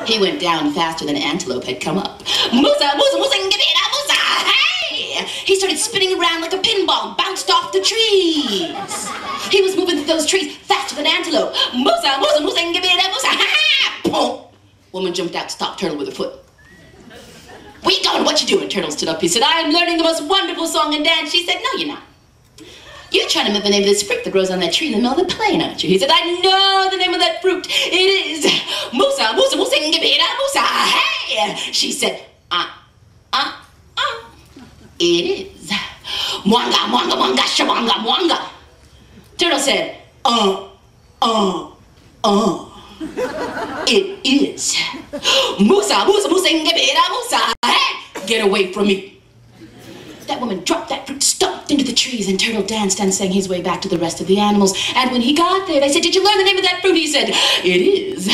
He went down faster than an antelope had come up. Moussa, Moussa, Moussa, Moussa, hey! He started spinning around like a pinball, bounced off the trees. He was moving through those trees faster than an antelope. Moussa, Moussa, Moussa, Moussa, ha! Boom! Woman jumped out, stopped Turtle with her foot. Where you going? What you doing? Turtle stood up. He said, I am learning the most wonderful song and dance. She said, no, you're not. You're trying to remember the name of this fruit that grows on that tree in the middle of the plain, aren't you? He said, I know the name of that fruit. It is Moussa, Moussa, Moussa, Moussa, hey! She said, it is Mwanga, Mwanga, Mwanga, Shawanga, Mwanga. Turtle said, it is Moussa, Moussa, Moussa, Moussa, hey! Get away from me. That woman dropped that fruit, stomped into the trees, and Turtle danced and sang his way back to the rest of the animals. And when he got there, they said, did you learn the name of that fruit? He said, it is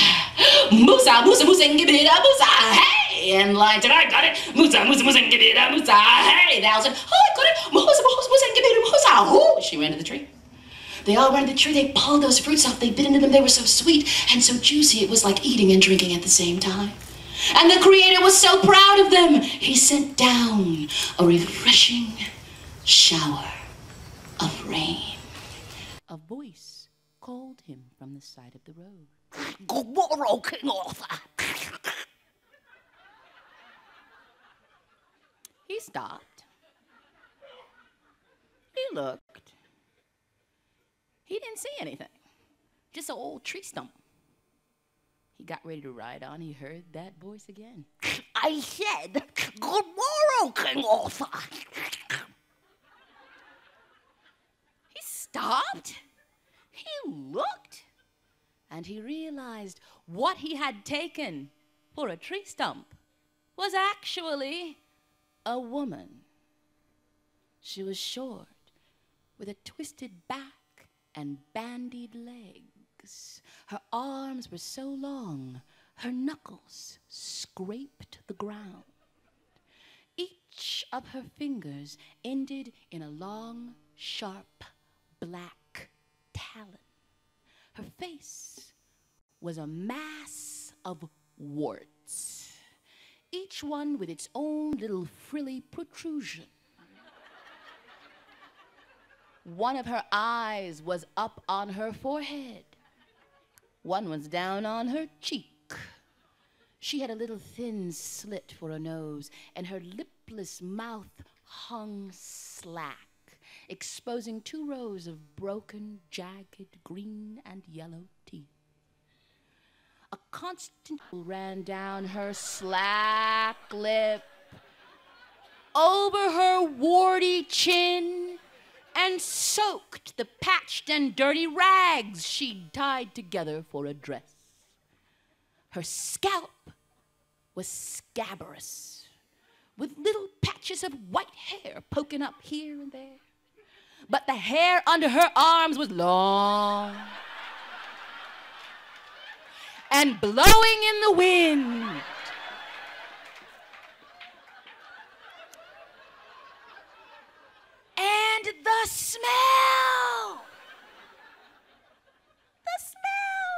Moussa, Moussa, Moussa, Moussa, hey! And Lion said, I got it. Moussa, Moussa, Moussa, Moussa, hey! The owl said, oh, I got it. Moussa, Moussa, Moussa, Moussa, oh! She ran to the tree. They all ran to the tree. They pulled those fruits off. They bit into them. They were so sweet and so juicy. It was like eating and drinking at the same time. And the Creator was so proud of them. He sent down a refreshing shower of rain. A voice called him from the side of the road. Good morrow, King Arthur. He stopped. He looked. He didn't see anything. Just an old tree stump. He got ready to ride on. He heard that voice again. I said, good morrow, King Arthur. He stopped. He looked. And he realized what he had taken for a tree stump was actually a woman. She was short, with a twisted back and bandied legs. Her arms were so long, her knuckles scraped the ground. Each of her fingers ended in a long, sharp, black talon. Her face was a mass of warts, each one with its own little frilly protrusion. One of her eyes was up on her forehead. One was down on her cheek. She had a little thin slit for a nose, and her lipless mouth hung slack, exposing 2 rows of broken, jagged, green and yellow teeth. A constant ran down her slack lip, over her warty chin, and soaked the patched and dirty rags she'd tied together for a dress. Her scalp was scabrous, with little patches of white hair poking up here and there. But the hair under her arms was long and blowing in the wind. And the smell! The smell!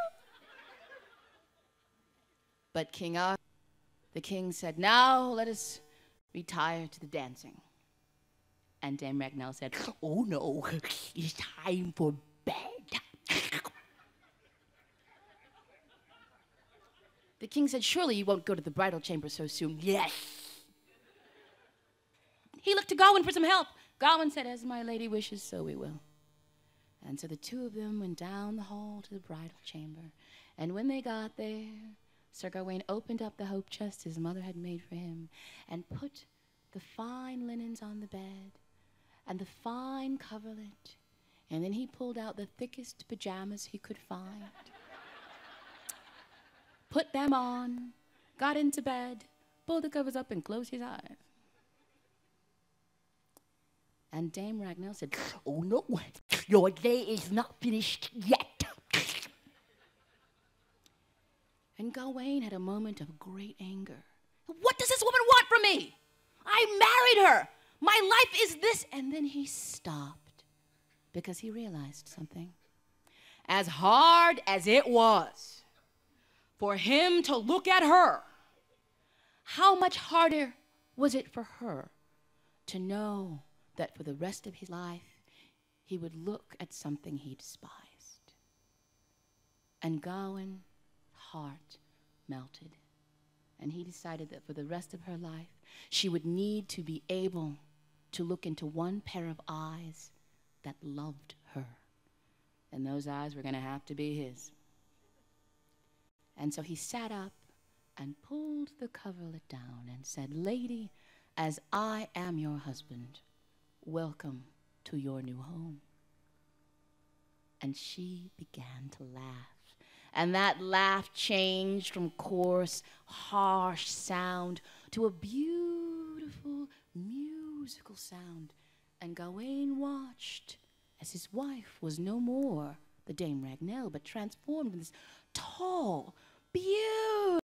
But King Arthur, the king said, now let us retire to the dancing. And Dame Ragnell said, oh no, it's time for bed. The king said, surely you won't go to the bridal chamber so soon. Yes. He looked to Gawain for some help. Gawain said, as my lady wishes, so we will. And so the 2 of them went down the hall to the bridal chamber. And when they got there, Sir Gawain opened up the hope chest his mother had made for him and put the fine linens on the bed and the fine coverlet. And then he pulled out the thickest pajamas he could find, put them on, got into bed, pulled the covers up and closed his eyes. And Dame Ragnell said, oh no, your day is not finished yet. And Gawain had a moment of great anger. What does this woman want from me? I married her. My life is this. And then he stopped because he realized something. As hard as it was for him to look at her, how much harder was it for her to know that for the rest of his life, he would look at something he despised? And Gawain's heart melted, and he decided that for the rest of her life, she would need to be able to look into one pair of eyes that loved her. And those eyes were going to have to be his. And so he sat up and pulled the coverlet down and said, "Lady, as I am your husband, welcome to your new home." And she began to laugh. And that laugh changed from coarse, harsh sound to a beautiful, musical sound. And Gawain watched as his wife was no more the Dame Ragnell, but transformed into this tall, beautiful